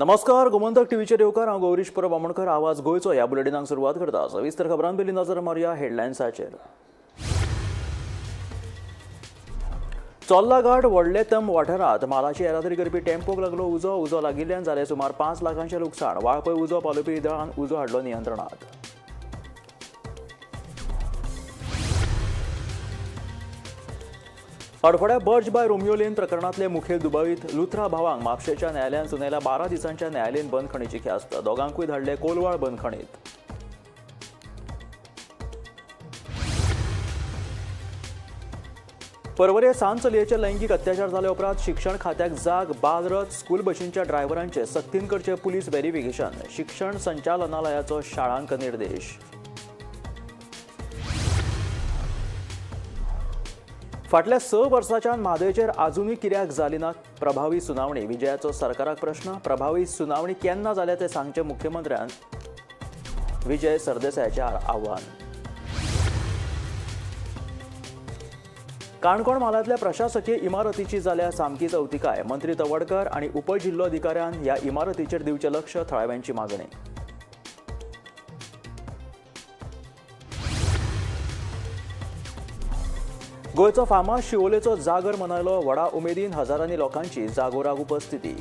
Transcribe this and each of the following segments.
नमस्कार, गोमंतक टीव्हीचेर येवकार. हांव गौरीश परब आमोणकर. आवाज गोयचो ह्या बुलेटिनाक सुरवात करता. सविस्तर खबरां पयलीं नजर मारया हेडलायन्साचेर. चोल्ला घाट व्हडलेतम वाठारांत मालाची येरादारी करपी टेम्पोक लागलो उजो लागिल्ल्यान जालें सुमार 5 लाखांचें लुकसाण. वाळपय उजो पालोवपी दळान उजो हाडलो नियंत्रणांत. हडफड्या बर्ज बाय रोमियो लेन प्रकरणांतले मुखेल दुबावीत लुथरा भावांक म्हापशेच्या न्यायालयान सुनायल्या 12 दिसांच्या न्यायालयीन बंदखणीची ख्यास्त. दोगांकूय धाडले कोलवाळ बंदखणीत. परवरे सांत चलयेचे लैंगीक अत्याचार जाले उपरांत शिक्षण खात्याक जाग बालरथ स्कूल बशींच्या ड्रायव्हरांचे सक्तीन करचे पुलीस व्हेरिफिकेशन. शिक्षण संचालनालयाचो शाळांक निर्देश. फाटल्या 6 वर्सांच्यान म्हादयचेर आजुनूय कित्याक जाली ना प्रभावी सुनावणी. विजयाचो सरकाराक प्रश्न. प्रभावी सुनावणी केन्ना जाल्या तें सांगचे मुख्यमंत्र्यान विजय सरदेसायाचें आव्हान. काणकोण म्हालांतल्या प्रशासकीय इमारतीची जाल्या सामकी चवथिकाय. मंत्री तवडकर आनी उपजिल्लोधिकाऱ्यान ह्या इमारतीचेर दिवचें लक्ष. थळाव्यांची मागणी. गोंयचो फामाद शिवोलेचो जागर मनयलो. व्हडा उमेदीन हजारांनी लोकांची जागोराक उपस्थिती.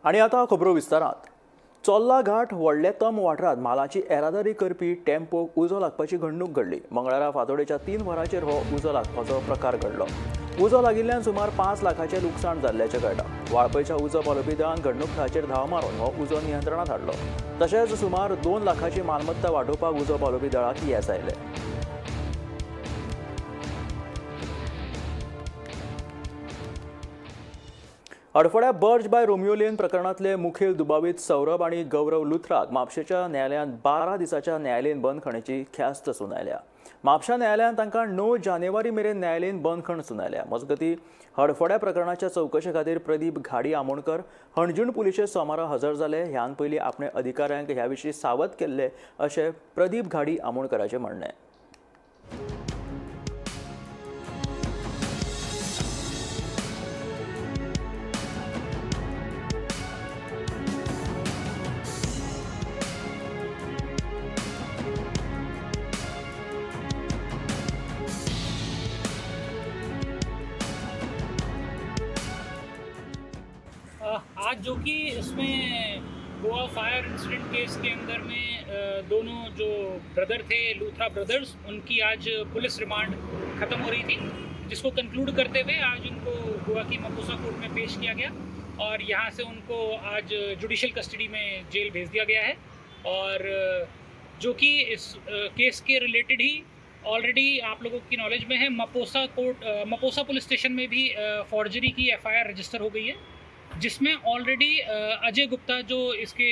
आनी आतां खबरो विस्तारांत. चोल्ला घाट व्हडलेतम वाठारांत मालाची येरादारी करपी टेम्पोक उजो लागपाची घडणूक घडली. मंगळारा फांतोडेच्या 3 वरांचेर हो उजो लागपाचो प्रकार घडलो. उजो लागिल्ल्यान सुमार 5 लाखांचें लुकसाण जाल्ल्याचें कळटा. वाळपयच्या उजो पालोवपी दळान घडणूक थळाचेर धांव मारून हो उजो नियंत्रणांत हाडलो. तशेंच सुमार 2 लाखांची मालमत्ता वांटोवपाक उजो पालोवपी दळाक येस आयले. हडफड्या बर्ज बाय रोमियो लेन प्रकरणांतले मुखेल दुबावीत सौरभ आनी गौरव लुथराक म्हापशेच्या न्यायालयान 12 दिसांच्या न्यायालयीन बंदखणीची ख्यास्त सुनायल्या. म्हापशा न्यायालयान तांकां 9 जानेवारी मेरेन न्यायालयीन बंदखण सुनायल्या. मजगतीं हडफड्या प्रकरणाच्या चवकशे खातीर प्रदीप घाडी आमोणकर हणजूण पुलिशे सोमारा हजर जाले. ह्यान पयलीं आपणे अधिकाऱ्यांक ह्या विशीं सावध केल्ले अशें प्रदीप घाडी आमोणकराचें म्हणणें. आज जो कि इसमें गोवा फायर इंसिडेंट केस के अंदर में दोनों जो ब्रदर थे लूथरा ब्रदर्स, उनकी आज पुलिस रिमांड ख़त्म हो रही थी, जिसको कंक्लूड करते हुए आज उनको गोवा की मपोसा कोर्ट में पेश किया गया और यहाँ से उनको आज जुडिशियल कस्टडी में जेल भेज दिया गया है. और जो कि इस केस के रिलेटेड ही ऑलरेडी आप लोगों की नॉलेज में है, मपोसा पुलिस स्टेशन में भी फॉर्जरी की FIR रजिस्टर हो गई है, जिसमें ऑलरेडी अजय गुप्ता जो इसके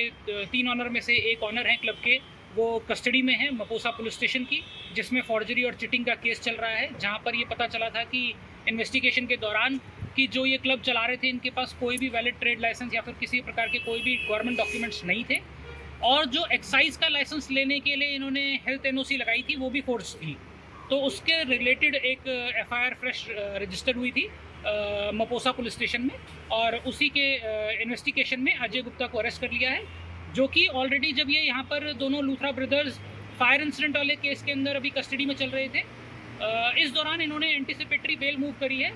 3 ऑनर में से एक ऑनर हैं क्लब के, वो कस्टडी में है मपोसा पुलिस स्टेशन की, जिसमें फॉर्जरी और चिटिंग का केस चल रहा है. जहां पर ये पता चला था कि इन्वेस्टिगेशन के दौरान कि जो ये क्लब चला रहे थे इनके पास कोई भी वैलिड ट्रेड लाइसेंस या फिर किसी प्रकार के कोई भी गवर्नमेंट डॉक्यूमेंट्स नहीं थे, और जो एक्साइज का लाइसेंस लेने के लिए इन्होंने हेल्थ NOC लगाई थी वो भी फोर्ज थी. तो उसके रिलेटेड एक FIR फ्रेश रजिस्टर हुई थी मपोसा पुलिस स्टेशन में, और उसी के इन्वेस्टिगेशन में अजय गुप्ता को अरेस्ट कर लिया है. जो कि ऑलरेडी जब ये यहाँ पर दोनों लूथरा ब्रदर्स फायर इंसिडेंट वाले केस के अंदर अभी कस्टडी में चल रहे थे, इस दौरान इन्होंने एंटिसिपेटरी बेल मूव करी है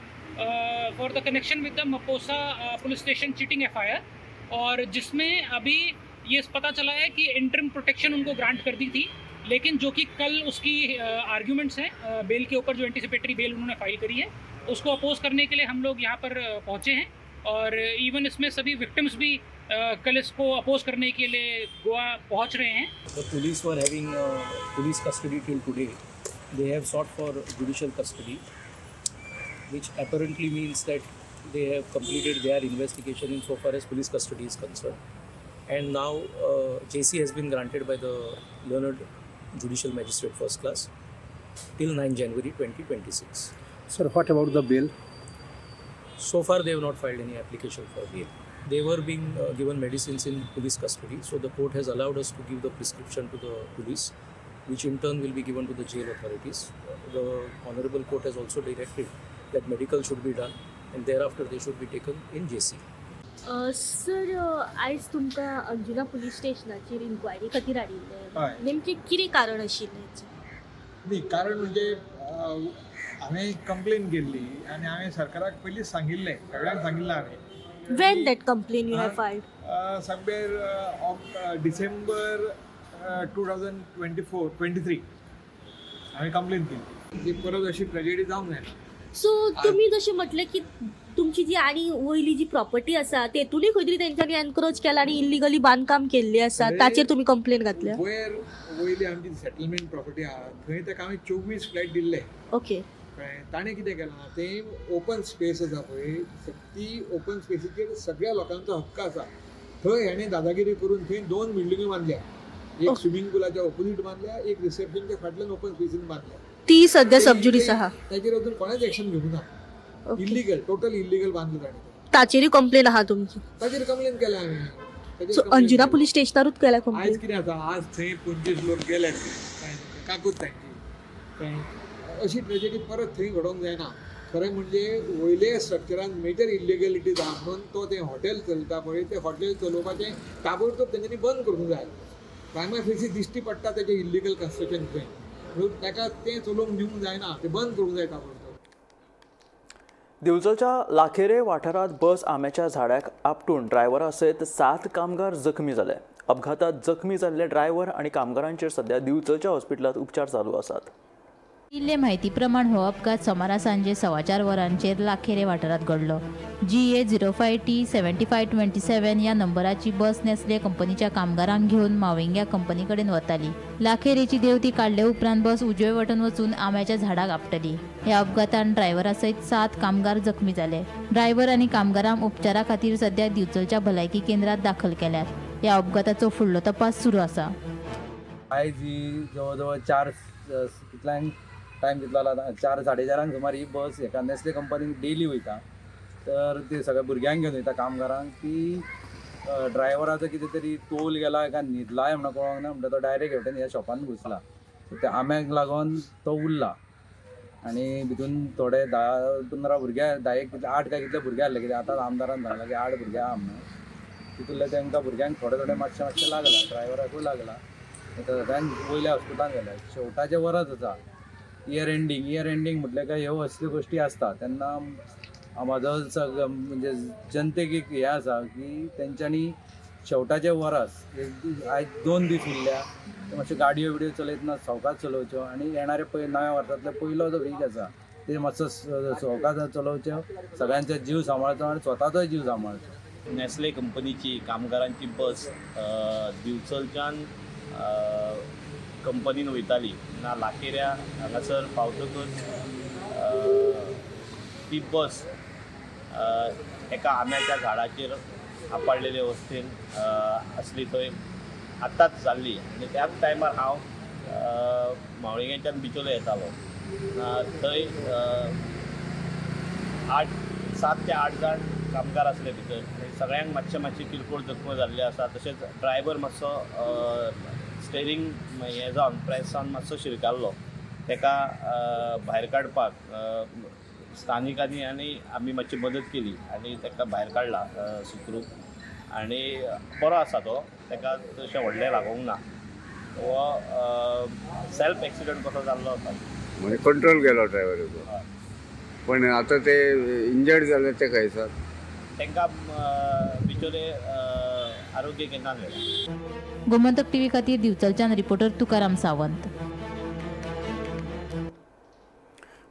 for the connection with the Mapusa police station cheating FIR, और जिसमें अभी ये पता चला है कि इंटरिम प्रोटेक्शन उनको ग्रांट कर दी थी, लेकिन जो कि कल उसकी आर्ग्यूमेंट्स हैं बेल के ऊपर, जो एंटिसिपेटरी बेल उन्होंने फाइल करी है उसको अपोज करने के लिए हम लोग यहाँ पर पहुँचे हैं. और इवन इसमें सभी विक्टिम्स भी कल इसको अपोज करने के लिए गोवा पहुँच रहे हैं. The police were having police custody till today. They have sought for judicial custody, which apparently means that they have completed their investigation insofar as police custody is concerned. And now JC has been granted by the Learned Judicial Magistrate First Class till 9 January 2026. Sir, what about the bail? So far they have not filed any application for bail. They were being given medicines in police custody, so the court has allowed us to give the prescription to the police which in turn will be given to the jail authorities. The Honorable Court has also directed that medical should be done and thereafter they should be taken in JC. Sir आयज तुमकां Anjuna police स्टेशनाचेर inquiry खातीर हाडिल्ले हय. नेमकें कितें कारण आशिल्लें हेचें? न्ही कारण म्हणजे हांवें कंप्लेन केल्ली आनी हांवें सरकाराक पयलींच सांगिल्लें, सगळ्यांक सांगिल्लें हांवें When that complaint you have filed? Somewhere December 2023 हांवें कंप्लेन केली. ती परत अशी ट्रेजेडी जावंक जायना. सो तुम्ही जशें म्हटलें की तुमची जी आनी वयली जी प्रॉपर्टी आसा तेतूनय खंय तरी तेंच्यांनी एनक्रोच केला आनी इल्लिगली बांदकाम केल्ली आसा, ताचेर तुमी कंप्लेन घातल्या? वयर वयली आमची सेटलमेंट प्रॉपर्टी आहा थंय ताका हांवें 24 फ्लॅट दिल्ले. ओके. कळ्ळें? ताणें कितें केलां तें ओपन स्पेस आसा पळय ती ओपन स्पेसीचेर सगळ्या लोकांचो हक्क आसा. थंय हेणें दादागिरी करून थंय 2 बिल्डिंग्यो बांदल्या. एक स्विमींग पूलाच्या ऑपोजीट बांदल्या, एक रिसेप्शनच्या फाटल्यान ओपन स्पेसीन बांदल्या. ती सध्या सबज्युडिस आहा. ताचेर अजून कोणाच एक्शन घेवंक ना. इल्लिगल, टोटल इल्लिगल बांदलें ताणें. ताचेरूय कंप्लेन आहा तुमची? ताचेर कंप्लेन केल्या हांवें. ताचेर सो complaint अंजुना केल्या. पुलीस स्टेशनारूच केला आयज कंप्लेन? कितें जाता आज थंय 25 लोक गेले काकूत तांची कळ्ळें? अशी ट्रेजेडी परत थंय घडोवंक जायना. खरें म्हणजे वयले स्ट्रक्चरान मेजर इल्लिगलिटीज आहा म्हणून तो तें हॉटेल चलता पळय तें हॉटेल चलोवपाचें ताबडतोब तेंच्यांनी बंद करूंक जाय. प्रायमा फेसी दिश्टी पडटा तेजें इल्लिगल कन्स्ट्रक्शन थंय म्हणून ताका तें चलोवंक दिवंक जायना, तें बंद करूंक जाय ताबडतोब. दिवचलच्या लाखेरे वाठारात बस आंब्याच्या झाडाक आपटून ड्रायव्हरा सयत 7 कामगार जखमी जाले. अपघातात जखमी जाल्ले ड्रायव्हर आणि कामगारांचेर सध्या दिवचलच्या हॉस्पिटलात उपचार चालू आसात. दिल्ले म्हायती प्रमाण हो अपघात सोमारा सांजे 4:15 वरांचेर लाखेरे वाठारात घडलो. GA 05T7527 ह्या नंबराची बस नेस्ले कंपनीच्या कामगारांक घेऊन माविंग्या कंपनी कडेन वताली. लाखेरेची देवती काडले उपरांत बस उजवे वटेन वचून आंब्याच्या झाडाक आपटली. ह्या अपघातान ड्रायव्हरा सयत 7 कामगार जखमी जाले. ड्रायव्हर आनी कामगारांक उपचारा खातीर सध्या दिवचलच्या भलायकी केंद्रात दाखल केल्यात. ह्या अपघाताचो फुडलो तपास सुरू आसा. आयज ही जवळ जवळ 4 कितल्यान टायम कितलो जाला 4-4:30 सुमार ही बस एका नेस्ले कंपनीन डेली वयता. तर ते सगळ्या भुरग्यांक घेवन वयता कामगारांक. ती ड्रायव्हराचो कितें तरी तोल गेला काय न्हिदलाय म्हणून कळोंक ना म्हणटा तो डायरेक्ट हेवटेन ह्या शॉपान घुसला. सो त्या आंब्याक लागून तो उरला आनी भितून थोडे 10-15 भुरगे 8 काय कितले भुरगे आहले कित्याक आतां आमदारान सांगलां की 8 भुरगे आहा म्हणून. तितूंतले तांकां भुरग्यांक थोडे मातशें लागला, ड्रायव्हराकूय लागला. सगळ्यांक वयल्या हॉस्पिटलान गेल्या. शेवटाचें वरच आसा. इयर एंडींग म्हटल्यार काय ह्यो असल्यो गोश्टी आसता तेन्ना म्हाजो म्हणजे जनतेक एक हें आसा की तेंच्यांनी शेवटाचे वरास आयज 2 दीस उरल्या ते मातश्यो गाडयो बिडयो चलयतना सावकाश चलोवच्यो आनी येणारे नव्या वर्सांतलो पयलो जो वीक आसा ते मातसो सावकाश चलोवच्यो, सगळ्यांचो जीव सांबाळचो आनी स्वताचोय जीव सांबाळचो. नेस्ले कंपनीची कामगारांची बस दिवचलच्यान कंपनीन वयताली ना लाखेऱ्या हांगासर पावतकच ती बस एका आंब्याच्या झाडाचेर आपाळलेले अवस्थेन आसली. थंय आतांच जाल्ली आनी त्याच टायमार हांव मावळिंगेच्यान बिचोले येतालो. थंय 7 ते 8 जाण कामगार आसले भितर. सगळ्यांक मातशे किरकोळ जखमी जाल्ले आसा. तशेंच ड्रायव्हर मातसो स्टेरींग हें जावन प्रेस जावन मातसो शिरकाल्लो. ताका भायर काडपाक स्थानिकांनी आनी आमी मातशी मदत केली आनी ताका भायर काडला सुखरूप आनी बरो आसा तो. ताका तशें व्हडलें लागोंक ना. हो सेल्फ एक्सिडंट कसो जाल्लो आसा म्हणजे कंट्रोल केलो ड्रायव्हराचो. पण आता ते इंजर्ड झाले ते खंय सर? तांकां बिचोले आरोग्य केंद्रांत व्हेला. गोमंतक टीव्ही खातीर दिवचलच्यान रिपोर्टर तुकाराम सावंत.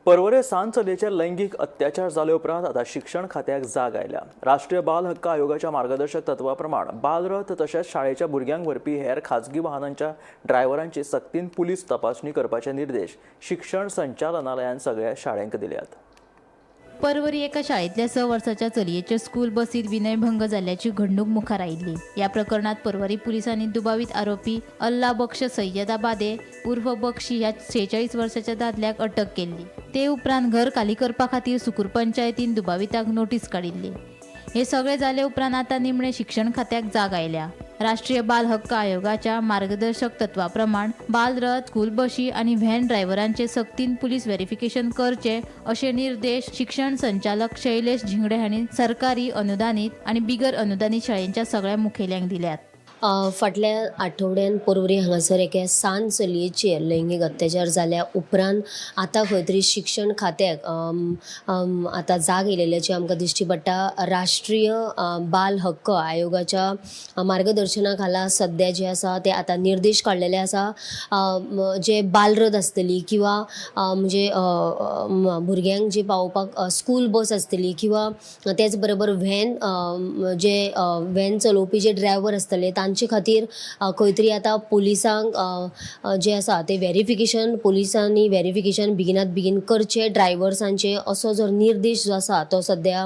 परवरे सांत चलयेचेर लैंगीक अत्याचार जाले उपरांत आता शिक्षण खात्याक जाग आयल्या. राष्ट्रीय बाल हक्क आयोगाच्या मार्गदर्शक तत्वा प्रमाण बालरथ तशेंच शाळेच्या भुरग्यांक व्हरपी हेर खाजगी वाहनांच्या ड्रायव्हरांची सक्तीन पुलीस तपासणी करपाचे निर्देश शिक्षण संचालनालयान सगळ्या शाळांक दिल्यात. परवरी एका शाळेतल्या 6 वर्साच्या चलयेच्या स्कूल बसीत विनयभंग जाल्ल्याची घडणूक मुखार आयिल्ली. या प्रकरणात परवरी पुलिसांनी दुबावित आरोपी अल्ला बक्श सय्यदाबादे उर्फ बक्षी ह्या 46 वर्साच्या दादल्याक अटक केल्ली. ते उपरांत घर खाली करपा खातीर सुकूर पंचायतीन दुबाविताक नोटीस काडिल्ली. हे सगळे जाले उपरांत आता निमणे शिक्षण खात्याक जाग आयल्या. राष्ट्रीय बाल हक्क आयोगाच्या मार्गदर्शक तत्वाप्रमाण बालरथ, स्कूल बशी आणि व्हॅन ड्रायव्हरांचे सक्तीन पोलीस व्हेरिफिकेशन करचे असे निर्देश शिक्षण संचालक शैलेश झिंगडे हांणी सरकारी अनुदानित आणि बिगर अनुदानित शाळांच्या सगळ्या मुखेल्यांक दिल्यात. फाटल्या आठवड्यान परवरी हांगासर एके सांज चलयेचेर लैंगीक अत्याचार जाल्या उपरांत आतां खंय तरी शिक्षण खात्याक आतां जाग येयलेल्याची आमकां दिश्टी पडटा. राष्ट्रीय बाल हक्क आयोगाच्या मार्गदर्शना खाला सद्या जे आसा ते आतां निर्देश काडलेले आसा. जे बालरथ आसतली किंवा म्हणजे भुरग्यांक जी पावोवपाक स्कूल बस आसतली किंवा तेच बरोबर व्हॅन जे व्हॅन चलोवपी जे ड्रायव्हर आसतले तांचे खातीर खंय तरी आतां पुलिसांक जे आसा ते व्हेरिफिकेशन पुलिसांनी व्हेरिफिकेशन बेगिनात बेगीन करचे ड्रायव्हर्सांचे असो जो निर्देश जो आसा तो सद्या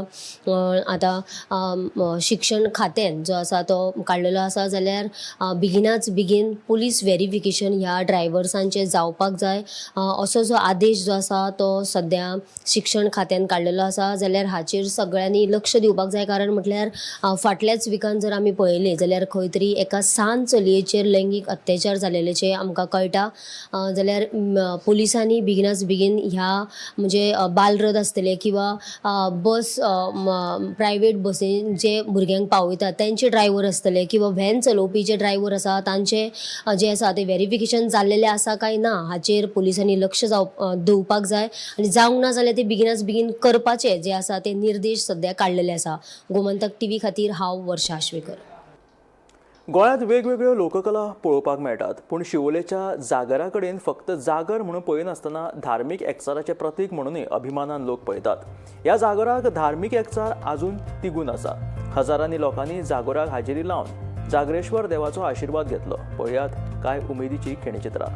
आतां शिक्षण खात्यान जो आसा तो काडलेलो आसा. जाल्यार बेगिनाच बेगीन पुलीस व्हेरिफिकेशन ह्या ड्रायव्हर्सांचे जावपाक जाय असो जो आदेश जो आसा तो सद्या शिक्षण खात्यान काडलेलो आसा. जाल्यार हाचेर सगळ्यांनी लक्ष दिवपाक जाय. कारण म्हटल्यार फाटल्याच विकान जर आमी पळयलें जाल्यार खंय तरी एका सांज चलयेचेर लैंगीक अत्याचार जालेलेचे आमकां कळटा. जाल्यार पुलिसांनी बेगिनाच बेगीन ह्या म्हणजे बालरथ आसतले किंवा बस प्रायवेट बसीन जे भुरग्यांक पावयतात तांचे ड्रायव्हर आसतले किंवा व्हॅन चलोवपी जे ड्रायव्हर आसा तांचे जे आसा ते व्हेरिफिकेशन जाल्लेले आसा काय ना हाचेर पुलिसांनी लक्ष दिवपाक जाय आनी जावंक ना जाल्यार ते बेगिनाच बेगीन करपाचे जे आसा ते निर्देश सद्या काडलेले आसा. गोमंतक TV खातीर हांव वर्षा आश्वेकर. गोंयांत वेगवेगळ्यो लोककला पळोवपाक मेळटात, पूण शिवोलेच्या जागरा कडेन फक्त जागर म्हणून पळयनासतना धार्मीक एकचाराचें प्रतीक म्हणूनय अभिमानान लोक पळयतात. ह्या जागराक धार्मीक एकचार आजून तिगून आसा. हजारांनी लोकांनी जागराक हाजेरी लावन जागरेश्वर देवाचो आशिर्वाद घेतलो. पळयात कांय उमेदीची खिणचित्रां.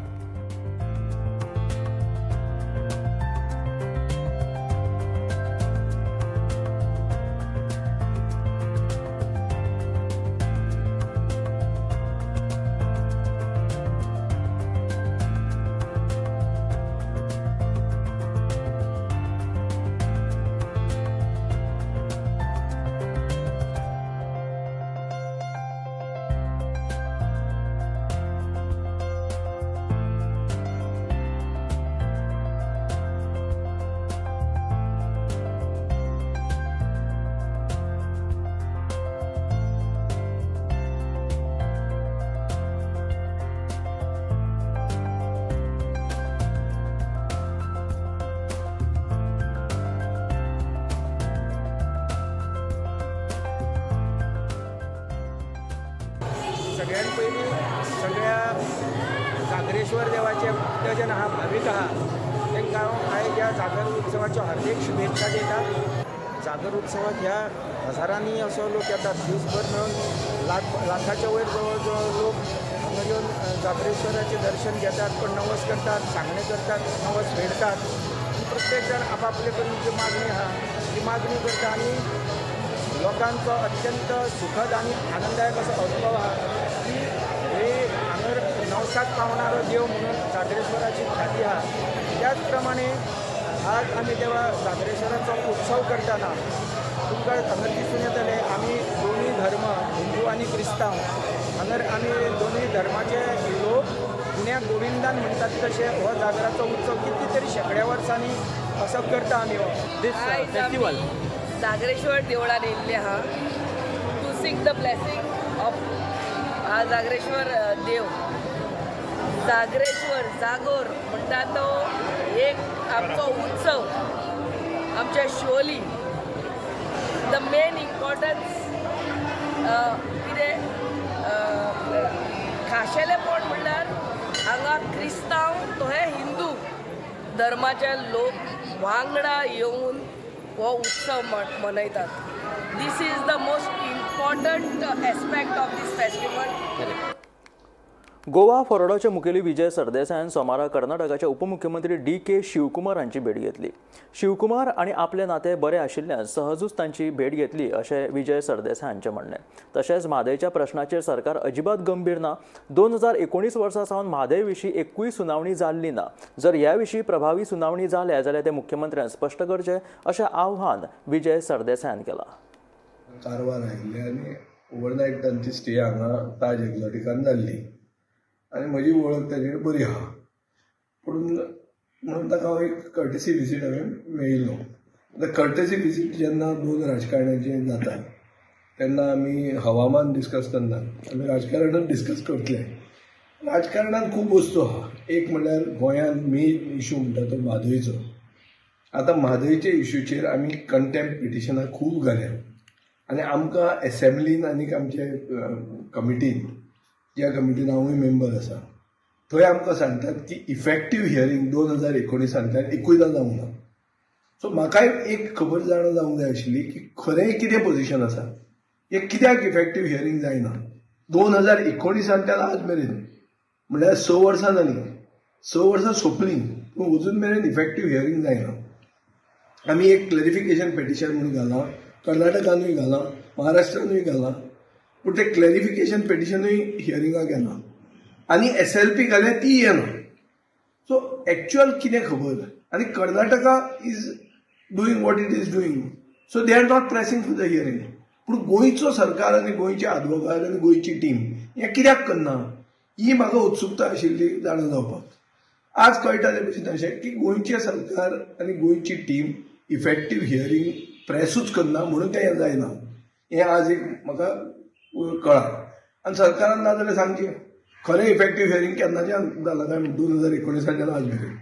सगळ्यात पयलीं सगळ्या जागरेश्वर देवाचे भक्तजन आहा भावीक आहा तांकां हांव आयज ह्या जागर उत्सवाच्यो हार्दिक शुभेच्छा दिता. जागर उत्सवाक ह्या हजारांनी असो लोक येतात. दिसभर मेळून लाखाच्या वयर जवळ जवळ लोक हांगा येवन जागरेश्वराचें दर्शन घेतात, पण नवस करतात, सांगणे करतात, नवस फेडतात. प्रत्येक जण आपापले करून जी मागणी आहा ती मागणी करता आनी लोकांचो अत्यंत सुखद आणि आनंददायक असो अनुभव आहा की हे हांगर नवसाक पावणारो देव म्हणून जागरेश्वराची ख्याती आहा. त्याच प्रमाणे आज आमी देवा जागरेश्वराचो उत्सव करतना तुमकां हांगर दिसून येतले आमी दोनूय धर्म हिंदू आनी क्रिस्तांव हांगर आमी दोनूय धर्माचे लोक पुण्याक गोविंदान म्हणटात तशे हो जागराचो उत्सव किती तरी शेकड्या वर्सांनी असो करता आमी हो फेस्टिवल. जागरेश्वर देवळान येयल्ले आहा to seek the blessing of Jagreshwar Dev. Jagreshwar Jagor म्हणटा तो एक आमचो उत्सव आमच्या शिवोली. द मेन इम्पॉर्टन्स कितें खाशेलेपण म्हणल्यार हांगा क्रिस्तांव तोहे हिंदू धर्माचे लोक वांगडा येवन हो उत्सव मनयतात. This is the most important aspect of this festival. Goa फॉरवर्डाचे मुखेली विजय सरदेसायान सोमारा कर्नाटकाचे उपमुख्यमंत्री DK शिवकुमार हांची भेट घेतली. शिवकुमार आनी आपले नाते बरे आशिल्ल्यान सहजूच तांची भेट घेतली अशें विजय सरदेसाय हांचें म्हणणें. तशेंच म्हादयच्या प्रश्नाचेर सरकार अजिबात गंभीर ना. 2019 वर्सा सावन म्हादय विशीं एकूय सुनावणी जाल्ली ना. जर ह्या विशीं प्रभावी सुनावणी जाल्या जाल्यार ते मुख्यमंत्र्यान स्पश्ट करचें अशें आव्हान विजय सरदेसायान केलां. कारवार आयिल्ले आनी ओवरनायट तांची स्टे हांगा ताज एक्झॉटिकान जाल्ली आनी म्हजी वळख ताजेर बरी आहा म्हणून ताका हांव एक कर्टेसी विजीट हांवें मेळिल्लो. आतां कर्टेसी विजीट जेन्ना दोन राजकारण्याचें जाता तेन्ना आमी हवामान डिस्कस करना, आमी राजकारणांत डिस्कस करतले. राजकारणांत खूब वस्तू आहा. एक म्हणल्यार गोंयांत मेन इशू म्हणटा तो म्हादयचो. आतां म्हादयच्या इशूचेर आमी कंटेम्प्ट पिटिशनां खूब घाल्या आनी आमकां एसेंब्लीन आनीक आमचे कमिटीन, ज्या कमिटीन हांवूय मेंबर आसा, थंय आमकां सांगतात की इफेक्टीव हियरींग 2019 एकूयदां जावंक ना. सो म्हाकाय एक खबर जाणा जावंक जाय आशिल्ली की खरें कितें पोजिशन आसा, हे कित्याक इफेक्टीव हियरींग जायना. 2019 आज मेरेन म्हणल्यार 6 वर्सां जालीं, 6 वर्सां सोंपलीं पूण अजून मेरेन इफेक्टीव हियरींग जायना. आमी एक क्लॅरिफिकेशन पेटिशन म्हणून घालां, कर्नाटकानूय घालां, महाराष्ट्रानूय घालां, पूण ते क्लॅरिफिकेशन पेटिशनूय हियरिंगाक येना आनी SLP घाले ती येना. सो एक्चुअल कितें खबर. आनी Karnataka is doing what it is doing, so they are not pressing for the hearing. पूण गोंयचो सरकार आनी गोंयचे आदवोगाद आनी गोंयची टीम हें कित्याक करना ही म्हाका उत्सुकता आशिल्ली जाणा जावपाक. आज कळटा ते भशेन अशें की गोंयचे सरकार आनी गोंयची टीम इफेक्टीव हियरींग प्रेसूच करना म्हणून तें जायना. हें आज एक म्हाका कळ्ळां. आनी सरकारान ना जाल्यार सांगचें खरें इफेक्टीव हियरींग केन्नाच्यान जालां काय 2019 आज मेरेन.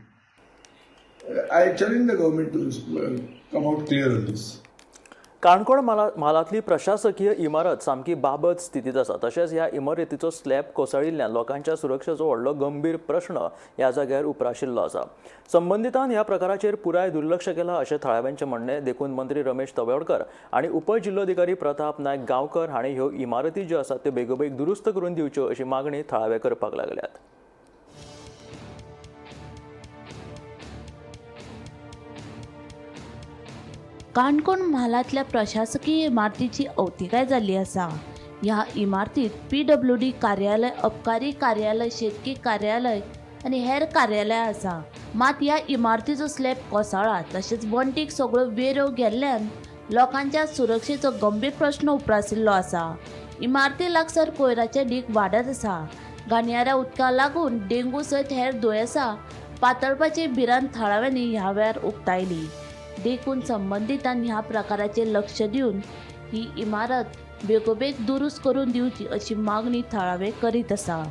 I challenge the government to come out clear on this. Canacona म्हालांतली प्रशासकीय इमारत सामकी बाबत स्थितीत आसा. तशेंच ह्या इमारतीचो स्लॅब कोसळिल्ल्यान लोकांच्या सुरक्षेचो व्हडलो गंभीर प्रश्न ह्या जाग्यार उप्राशिल्लो आसा. संबंधितान ह्या प्रकाराचेर पुराय दुर्लक्ष केलां अशें थळाव्यांचें म्हणणें. देखून मंत्री रमेश तवडकर आनी उपजिल्लोधिकारी प्रताप नायक गांवकर हांणी ह्यो इमारती ज्यो आसात त्यो बेगोबेग दुरुस्त करून दिवच्यो अशी मागणी थळावे करपाक लागल्यात. काणकोण म्हालांतल्या प्रशासकीय इमारतीची अवतिकाय जाल्ली आसा. ह्या इमारतीत PWD कार्यालय, अबकारी कार्यालय, शेतकी कार्यालय आनी हेर कार्यालयां आसा. मात ह्या इमारतीचो स्लॅब कोसळ्ळा. तशेंच वणटीक सगळ्यो वेऱ्यो गेल्ल्यान लोकांच्या सुरक्षेचो गंभीर प्रश्न उप्रासिल्लो आसा. इमारती लागसार कोयराचे ढीग वाडत आसा. घाणयाऱ्या उदका लागून डेंगू सयत हेर दुयेंसां पातळपाची भिरांत थळाव्यांनी ह्या वेळार उक्तायली. देखून संबंधितान ह्या प्रकाराचेर लक्ष दिवन ही इमारत बेगोबेग दुरुस्त करून दिवची अशी मागणी थळावे करीत आसा.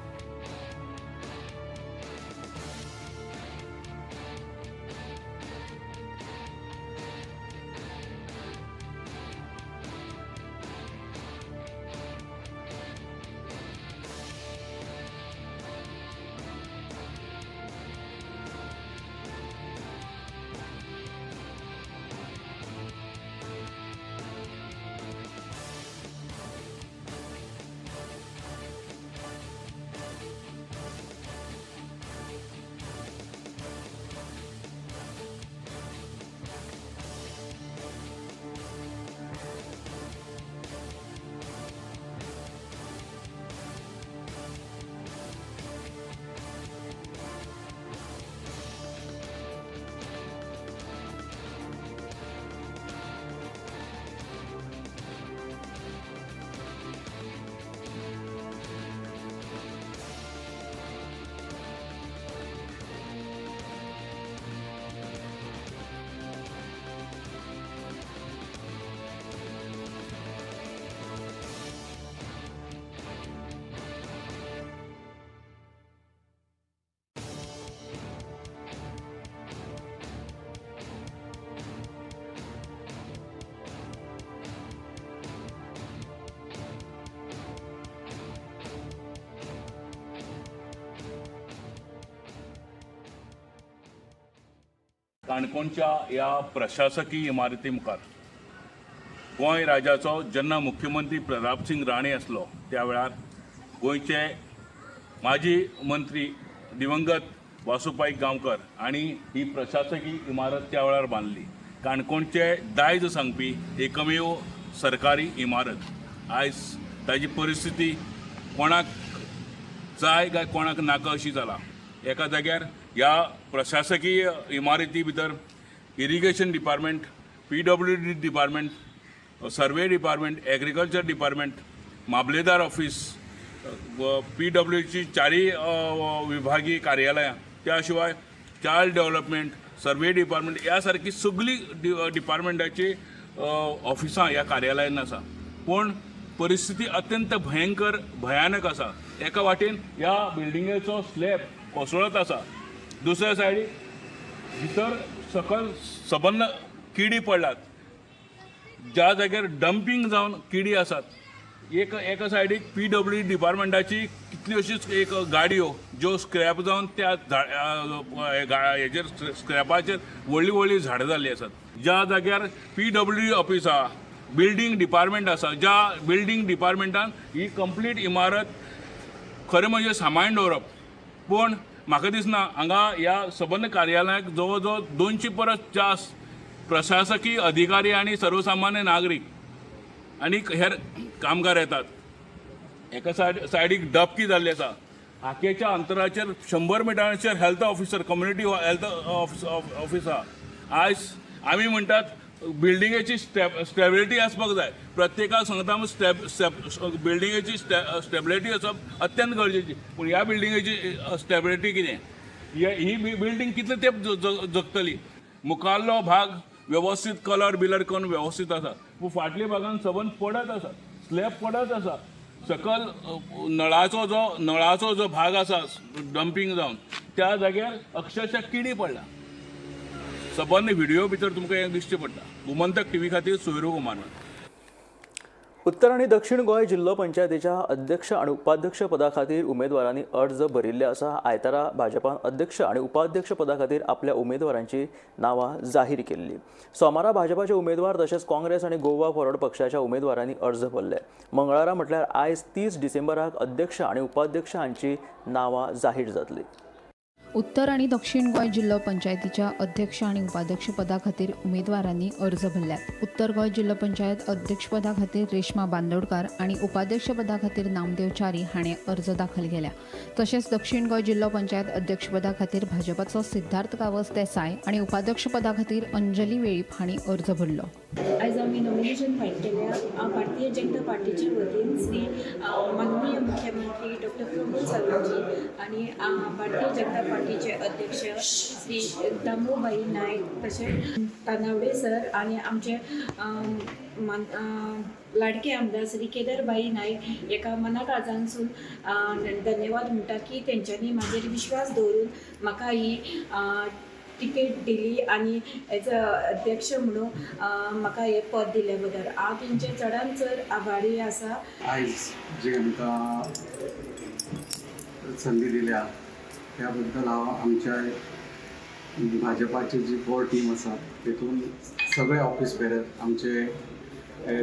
काणकोणच्या ह्या प्रशासकीय इमारती मुखार गोंय राज्याचो जेन्ना मुख्यमंत्री प्रतापसिंग राणे आसलो त्या वेळार गोंयचे माजी मंत्री दिवंगत वासुपाई गांवकर हांणी ही प्रशासकीय इमारत त्या वेळार बांदली. काणकोणचे दायज सांगपी एकमेव सरकारी इमारत आयज ताजी परिस्थिती कोणाक जाय काय कोणाक नाका अशी जाला. एका जाग्यार ह्या प्रशासकीय इमारती भितर इरिगेशन डिपार्टमेंट, PWD डिपार्टमेंट, सर्वे डिपार्टमेंट, एग्रीकल्चर डिपार्टमेंट मामलेदार ऑफिस, PWDची 4 विभागीय कार्यालयां, त्या शिवाय चाइल्ड डेव्हलपमेंट, सर्वे डिपार्टमेंट यासारखी सगळी डिपार्टमेंटाची ऑफिसां ह्या कार्यालयांत आसा. पूण परिस्थिती अत्यंत भयानक आसा. एका वाटेन ह्या बिल्डिंगेचो स्लॅब कोसळत आसा, दुसऱ्या सायडीक भितर सकल सबंद किडी पडल्यात. ज्या जाग्यार डंपिंग जावन किडी आसात, एका सायडीक PWD डिपार्टमेंटाची कितल्योशीच एक गाडयो ज्यो स्क्रॅप जावन त्या हेचेर स्क्रॅपाचेर व्हडलीं झाडां जाल्लीं आसात. ज्या जाग्यार PWD ऑफिस आसा, बिल्डींग डिपार्टमेंट आसा, ज्या बिल्डींग डिपार्टमेंटान ही कंप्लीट इमारत खरें म्हणजे सांबाळून दवरप. पूण म्हाका दिसना हांगा ह्या सबंद कार्यालयाक जवळ जवळ 200 परस जास्त प्रशासकीय अधिकारी आनी सर्वसामान्य नागरीक आनी हेर कामगार येतात. एका सायडीक डबकी जाल्ली आसा. हाकेच्या अंतराचेर 100 मिटराचेर health officer, community health office आसा. आयज आमी म्हणटात बिल्डिंगेची स्टेबिलिटी आसपाक जाय. प्रत्येकाक सांगता बिल्डिंगेची स्टेबिलिटी आसप अत्यंत गरजेची. पूण ह्या बिल्डिंगेची स्टेबिलिटी कितें? ही बिल्डींग कितले तेंप जगतली? मुखारलो भाग व्यवस्थित कलर करून व्यवस्थित आसा, पूण फाटल्या भागान सबंद पडत आसा, स्लॅब पडत आसा. सकल नळाचो जो भाग आसा डंपिंग जावन त्या जाग्यार अक्षरशः किडी पडला. सबंद व्हिडिओ भितर तुमकां हें दिश्टी पडटा. गोमंतक TV खातीर सोयरू कुमार. उत्तर आणि दक्षिण गोंय जिल्लो पंचायतीच्या अध्यक्ष आणि उपाध्यक्ष पदा खातीर उमेदवारांनी अर्ज भरिल्ले आसा. आयतारा भाजपान अध्यक्ष आणि उपाध्यक्ष पदा खातीर आपल्या उमेदवारांची नावां जाहीर केल्ली. सोमारा भाजपाचे उमेदवार तशेंच काँग्रेस आणि गोवा फॉरवर्ड पक्षाच्या उमेदवारांनी अर्ज भरले. मंगळारा म्हटल्यार आयज 30 डिसेंबराक अध्यक्ष आणि उपाध्यक्ष हांची नावां जाहीर जातली. उत्तर आणि दक्षिण गोंय जिल्लो पंचायतीच्या अध्यक्ष आणि उपाध्यक्ष पदा खातीर उमेदवारांनी अर्ज भरल्यात. उत्तर गोंय जिल्लो पंचायत अध्यक्ष पदा खातीर रेश्मा बांदोडकार आणि उपाध्यक्ष पदा खातीर नामदेव च्यारी हाणें अर्ज दाखल केल्या. तशेंच दक्षिण गोंय जिल्लो पंचायत अध्यक्ष पदा खातीर भाजपाचो सिद्धार्थ गावस देसाय आणि उपाध्यक्ष पदा खातीर अंजली वेळीप हांणी अर्ज भरलो. आयज आमी नॉमिनेशन फायल केल्या. भारतीय जनता पार्टीच्या वतीन श्री माननीय मुख्यमंत्री डॉक्टर प्रमोद सावंतजी आणि भारतीय जनता पार्टीचे अध्यक्ष श्री दामोबाई नायक तशेंच तानावडे सर आणि आमचे लाडके आमदार श्री केदारबाई नायक एका मनाकाळजानसून धन्यवाद म्हणटा की तेंच्यांनी म्हाजेर विश्वास दवरून म्हाका ही तिकेट दिली आणि एज अ अध्यक्ष म्हणून म्हाका हे पद दिले बद्दल हांव तेंचे चडांत चड आभारी आसा. आयज जी आमकां संदी दिल्या त्या बद्दल हांव आमच्या भाजपाची जी कोर टीम आसा तेतून सगळे ऑफिस बेरर आमचे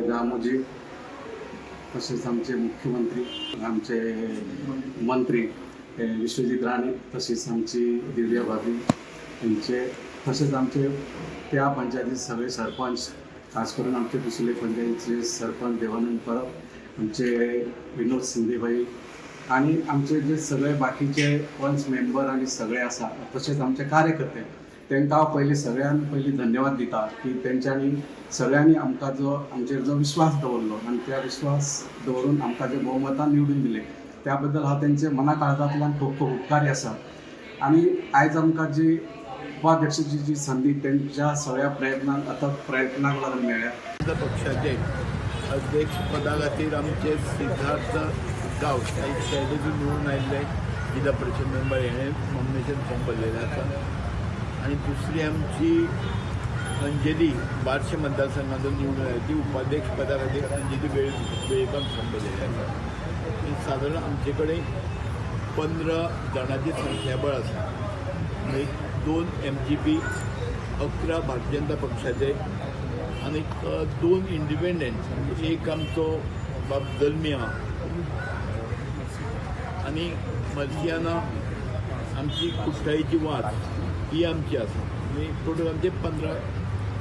दामोजी तशेंच आमचे मुख्यमंत्री, आमचे मंत्री विश्वजीत राणे, तशेंच आमची दिव्या भाभी यांचे, तसेच आमचे त्या पंचायतीचे सगळे सरपंच, खास करून आमचे कुसले पंचायतीचे सरपंच देवानंद परब, आमचे विनोद सिंधेबाई आणि आमचे जे सगळे बाकीचे पंच मेंबर आणि सगळे आसा, तसेच आमचे कार्यकर्ते, तांकां हांव पयलीं सगळ्यान पयलीं धन्यवाद दिता की तेंच्यांनी सगळ्यांनी आमकां आमचेर जो विश्वास दवरलो आणि त्या विश्वास दवरून आमकां जे बहुमतान निवडून दिले त्या बद्दल हांव तेंचे मना काळजांतल्यान खूब खूब उपकारी आसा. आणि आयज आमकां जी उपाध्यक्षाची जी संधी त्यांच्या सगळ्या प्रयत्नाक लागून मेळ्ळ्या. पक्षाचे अध्यक्ष पदा खातीर आमचे सिद्धार्थ गांवस शैलीतून निवडून आयिल्ले जिल्हा परिषद मेंबर हेणें नॉमिनेशन फॉर्म भरलेलें आसा. आनी दुसरी आमची अंजली बार्शी मतदारसंघातून निवडून आयली, ती उपाध्यक्ष पदा खातीर अंजली वेळीपान फॉर्म भरलेलें आसा. सादारण आमचे कडेन 15 जाणांची संख्याबळ आसा. 2 MGP, 11 भारतीय जनता पक्षाचे आणि 2 इंडिपेंडंट, एक आमचो बाब दलमिया आणि मर्सियाना आमची कुट्टाळीची वाद ही आमची आसा. आणि टोटल आमचे 15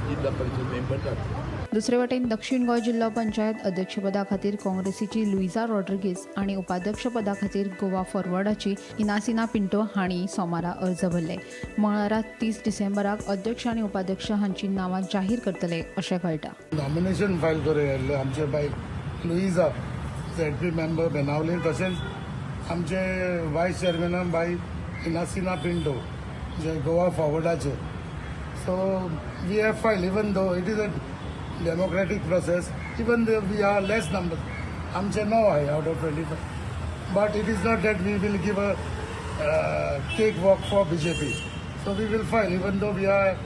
जिल्हा परिषद मेंबर जातात. दुसरे वटेन दक्षिण गोंय जिल्लो पंचायत अध्यक्षपदा खातीर काँग्रेसीची लुइजा रॉड्रिगीज आणि उपाध्यक्षपदा खातीर गोवा फॉरवर्डाची इनासिना पिंटो हांणी सोमारा अर्ज भरले. मंगळारा 30 डिसेंबराक अध्यक्ष आणि उपाध्यक्ष हांची नावां जाहीर करतले अशें कळटा. नॉमिनेशन फायल करूं आमचे बाय लुइजा ZP मेंबर बेनावलीन, तशेंच आमचे वायस चेअरमॅन बाई इनासिना पिंटो जे गोवा फॉरवर्डाचे. So we have filed even though it is a democratic process, even though we are less number, आमचे 9 आहे out of 25. But it is not that we will give a cake walk for BJP. So we will file even though we are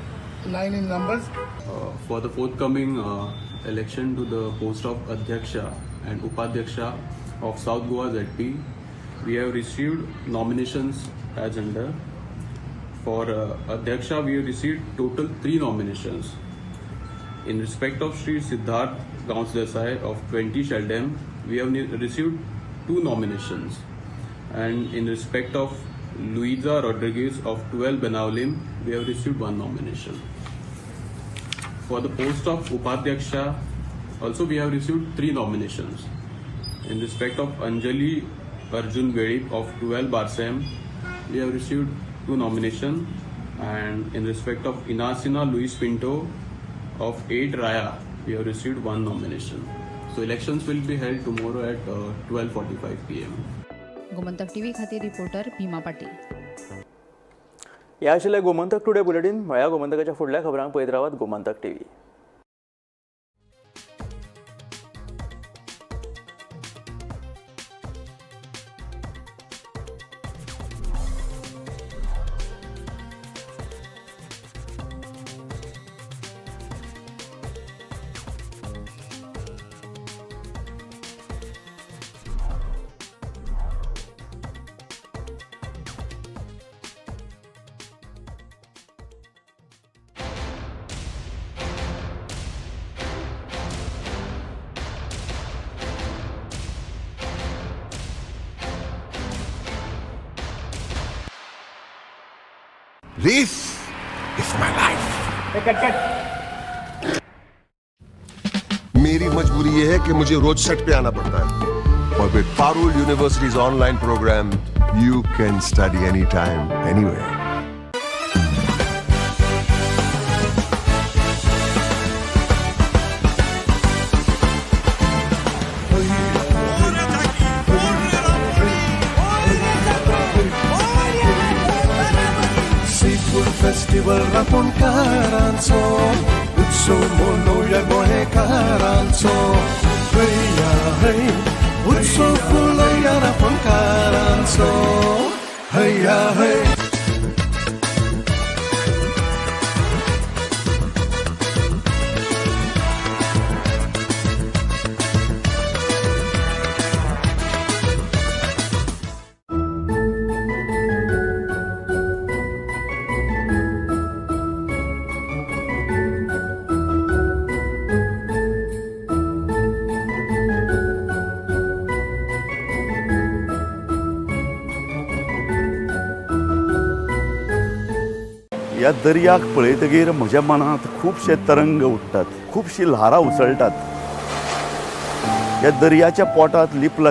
9 in numbers. For the forthcoming election to the post of Adhyaksha and Upadhyaksha of South Goa ZP, we have received nominations as under. For Adhyaksha, we have received total 3 nominations. In respect of Sri Siddharth Gaunch Desai of 20 Sheldam, we have received 2 nominations. And in respect of Luisa Rodriguez of 12 Benaulim, we have received 1 nomination. For the post of Upadhyaksha, also we have received 3 nominations. In respect of Anjali Arjun Vedip of 12 Barsam, we have received 2 nominations. And in respect of Inasina Luis Pinto of 8 Raya, we have received 1 nomination. So elections will be held tomorrow at 12:45 PM. Gomantak TV खातीर reporter Bhima Patil. ह्या आशिल्लें Gomantak today bulletin. म्हळ्या गोमंतकाच्या फुडल्या खबरांक पळयत रावात Gomantak TV. This is my life. मेरी मजबूरी ये है कि मुझे रोज सेट पे आना पड़ता है. और with Parul universities online programme you can study any time anywhere. Festival रापोणकारांचो उत्सव मनोवया गोंयकारांचो. हैया है उत्सव फुलया रापोणकारांचो. हैया है. ह्या दर्याक पळयतकीर म्हज्या मनांत खुबशे तरंग उठतात, खुबशी ल्हारां उसळटात. ह्या दर्याच्या पोटांत लिपला